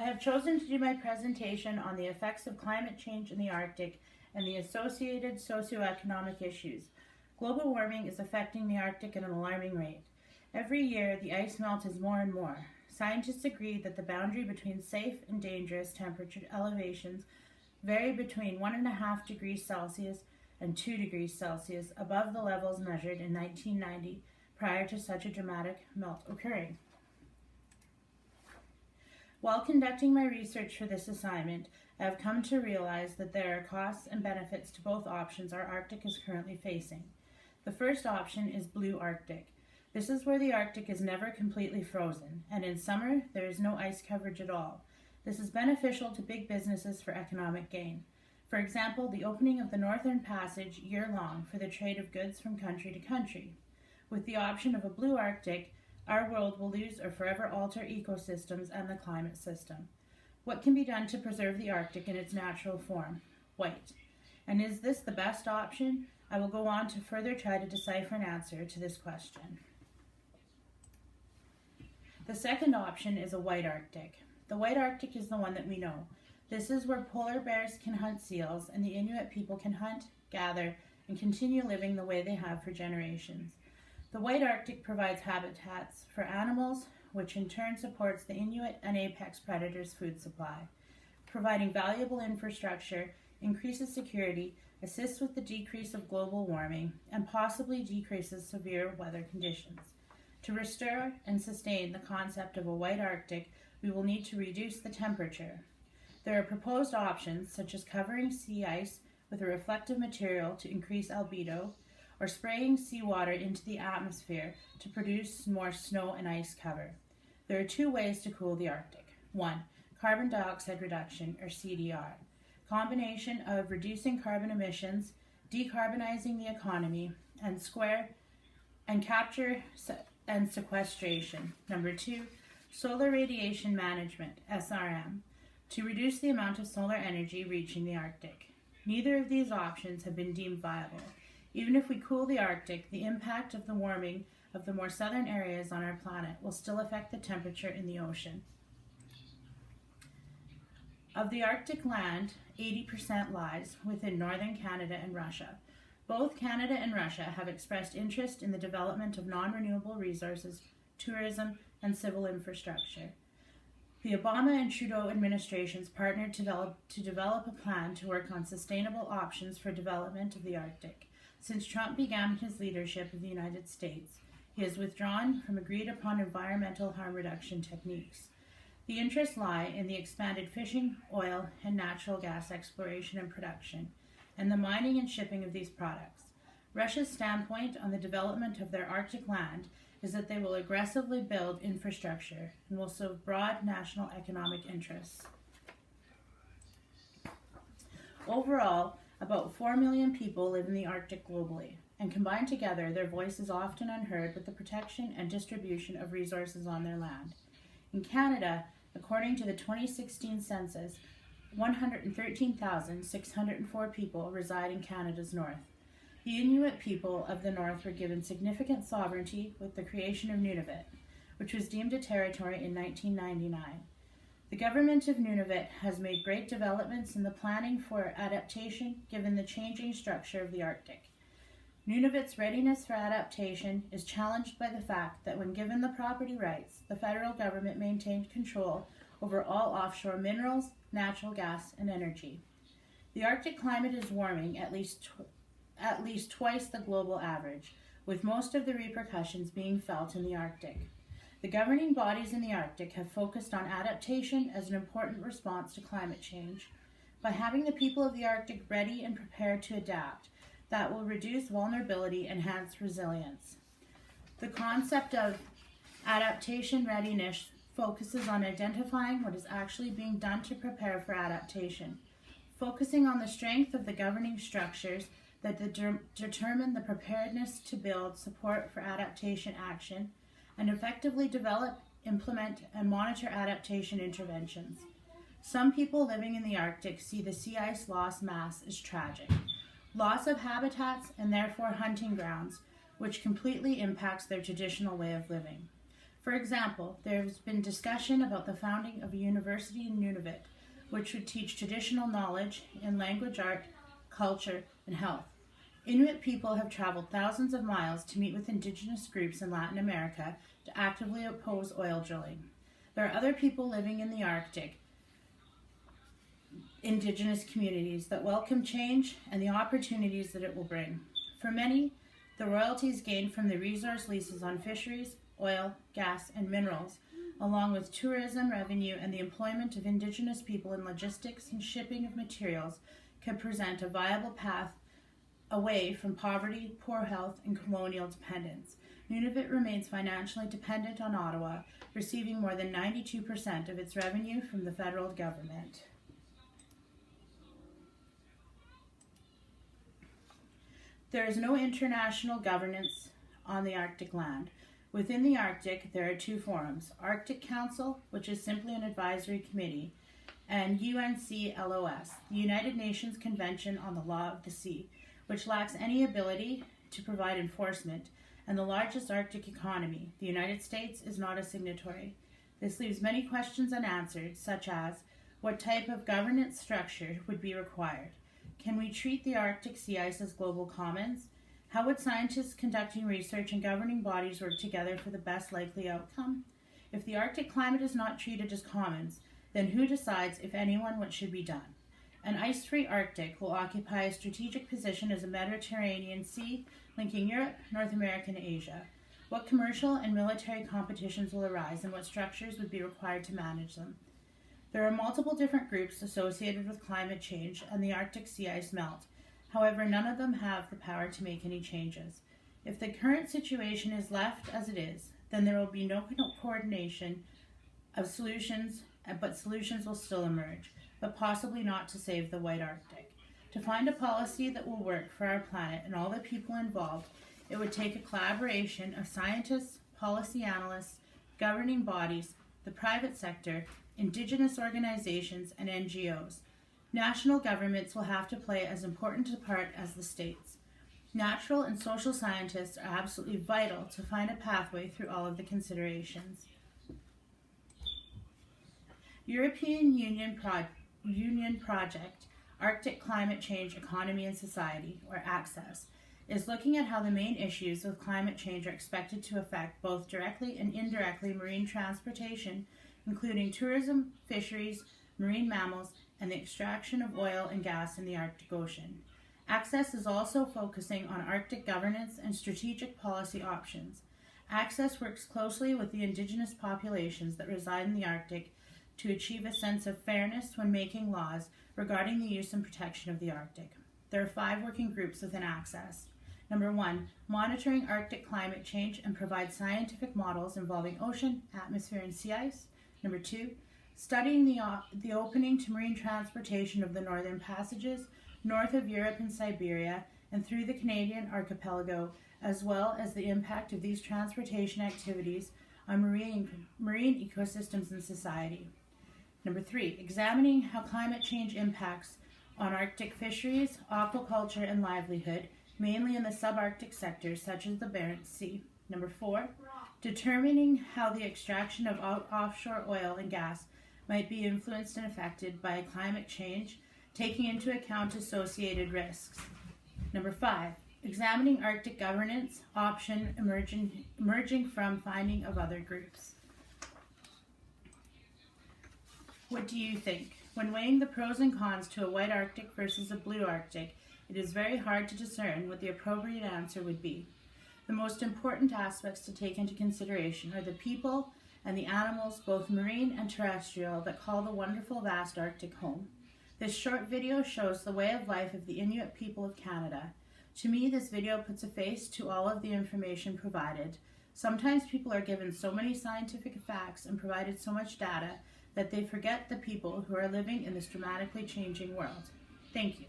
I have chosen to do my presentation on the effects of climate change in the Arctic and the associated socioeconomic issues. Global warming is affecting the Arctic at an alarming rate. Every year, the ice melt is more and more. Scientists agree that the boundary between safe and dangerous temperature elevations vary between 1.5 degrees Celsius and 2 degrees Celsius above the levels measured in 1990 prior to such a dramatic melt occurring. While conducting my research for this assignment, I have come to realize that there are costs and benefits to both options our Arctic is currently facing. The first option is Blue Arctic. This is where the Arctic is never completely frozen, and in summer there is no ice coverage at all. This is beneficial to big businesses for economic gain. For example, the opening of the Northern Passage year-long for the trade of goods from country to country. With the option of a Blue Arctic, our world will lose or forever alter ecosystems and the climate system. What can be done to preserve the Arctic in its natural form? White. And is this the best option? I will go on to further try to decipher an answer to this question. The second option is a White Arctic. The White Arctic is the one that we know. This is where polar bears can hunt seals and the Inuit people can hunt, gather, and continue living the way they have for generations. The White Arctic provides habitats for animals, which in turn supports the Inuit and apex predators' food supply. Providing valuable infrastructure, increases security, assists with the decrease of global warming, and possibly decreases severe weather conditions. To restore and sustain the concept of a White Arctic, we will need to reduce the temperature. There are proposed options such as covering sea ice with a reflective material to increase albedo, or spraying seawater into the atmosphere to produce more snow and ice cover. There are two ways to cool the Arctic. 1. Carbon dioxide reduction, or CDR. Combination of reducing carbon emissions, decarbonizing the economy, and capture and sequestration. 2. Solar radiation management, SRM, to reduce the amount of solar energy reaching the Arctic. Neither of these options have been deemed viable. Even if we cool the Arctic, the impact of the warming of the more southern areas on our planet will still affect the temperature in the ocean. Of the Arctic land, 80% lies within northern Canada and Russia. Both Canada and Russia have expressed interest in the development of non-renewable resources, tourism, and civil infrastructure. The Obama and Trudeau administrations partnered to develop a plan to work on sustainable options for development of the Arctic. Since Trump began his leadership of the United States, he has withdrawn from agreed-upon environmental harm reduction techniques. The interests lie in the expanded fishing, oil, and natural gas exploration and production, and the mining and shipping of these products. Russia's standpoint on the development of their Arctic land is that they will aggressively build infrastructure and will serve broad national economic interests. Overall, about 4 million people live in the Arctic globally, and combined together, their voice is often unheard with the protection and distribution of resources on their land. In Canada, according to the 2016 census, 113,604 people reside in Canada's north. The Inuit people of the north were given significant sovereignty with the creation of Nunavut, which was deemed a territory in 1999. The government of Nunavut has made great developments in the planning for adaptation given the changing structure of the Arctic. Nunavut's readiness for adaptation is challenged by the fact that when given the property rights, the federal government maintained control over all offshore minerals, natural gas, and energy. The Arctic climate is warming at least twice the global average, with most of the repercussions being felt in the Arctic. The governing bodies in the Arctic have focused on adaptation as an important response to climate change. By having the people of the Arctic ready and prepared to adapt, that will reduce vulnerability and enhance resilience. The concept of adaptation readiness focuses on identifying what is actually being done to prepare for adaptation, focusing on the strength of the governing structures that determine the preparedness to build support for adaptation action, and effectively develop, implement, and monitor adaptation interventions. Some people living in the Arctic see the sea ice loss mass as tragic. Loss of habitats and therefore hunting grounds, which completely impacts their traditional way of living. For example, there has been discussion about the founding of a university in Nunavut, which would teach traditional knowledge in language, art, culture, and health. Inuit people have traveled thousands of miles to meet with indigenous groups in Latin America to actively oppose oil drilling. There are other people living in the Arctic, indigenous communities that welcome change and the opportunities that it will bring. For many, the royalties gained from the resource leases on fisheries, oil, gas, and minerals, along with tourism revenue and the employment of indigenous people in logistics and shipping of materials, could present a viable path away from poverty, poor health, and colonial dependence. Nunavut remains financially dependent on Ottawa, receiving more than 92% of its revenue from the federal government. There is no international governance on the Arctic land. Within the Arctic, there are two forums: Arctic Council, which is simply an advisory committee, and UNCLOS, the United Nations Convention on the Law of the Sea, which lacks any ability to provide enforcement, and the largest Arctic economy, the United States, is not a signatory. This leaves many questions unanswered, such as, what type of governance structure would be required? Can we treat the Arctic sea ice as global commons? How would scientists conducting research and governing bodies work together for the best likely outcome? If the Arctic climate is not treated as commons, then who decides, if anyone, what should be done? An ice-free Arctic will occupy a strategic position as a Mediterranean sea linking Europe, North America, and Asia. What commercial and military competitions will arise, and what structures would be required to manage them? There are multiple different groups associated with climate change and the Arctic sea ice melt. However, none of them have the power to make any changes. If the current situation is left as it is, then there will be no coordination of solutions, but solutions will still emerge, but possibly not to save the White Arctic. To find a policy that will work for our planet and all the people involved, it would take a collaboration of scientists, policy analysts, governing bodies, the private sector, indigenous organizations, and NGOs. National governments will have to play as important a part as the states. Natural and social scientists are absolutely vital to find a pathway through all of the considerations. European Union Project, Arctic Climate Change Economy and Society, or ACCESS, is looking at how the main issues with climate change are expected to affect both directly and indirectly marine transportation, including tourism, fisheries, marine mammals, and the extraction of oil and gas in the Arctic Ocean. ACCESS is also focusing on Arctic governance and strategic policy options. ACCESS works closely with the indigenous populations that reside in the Arctic to achieve a sense of fairness when making laws regarding the use and protection of the Arctic. There are 5 working groups within ACCESS. Number 1, monitoring Arctic climate change and provide scientific models involving ocean, atmosphere, and sea ice. Number 2, studying the opening to marine transportation of the northern passages north of Europe and Siberia and through the Canadian archipelago, as well as the impact of these transportation activities on marine ecosystems and society. Number 3, examining how climate change impacts on Arctic fisheries, aquaculture, and livelihood, mainly in the subarctic sectors such as the Barents Sea. Number 4, determining how the extraction of offshore oil and gas might be influenced and affected by climate change, taking into account associated risks. Number 5, examining Arctic governance option emerging from finding of other groups. What do you think? When weighing the pros and cons to a white Arctic versus a blue Arctic, it is very hard to discern what the appropriate answer would be. The most important aspects to take into consideration are the people and the animals, both marine and terrestrial, that call the wonderful vast Arctic home. This short video shows the way of life of the Inuit people of Canada. To me, this video puts a face to all of the information provided. Sometimes people are given so many scientific facts and provided so much data that they forget the people who are living in this dramatically changing world. Thank you.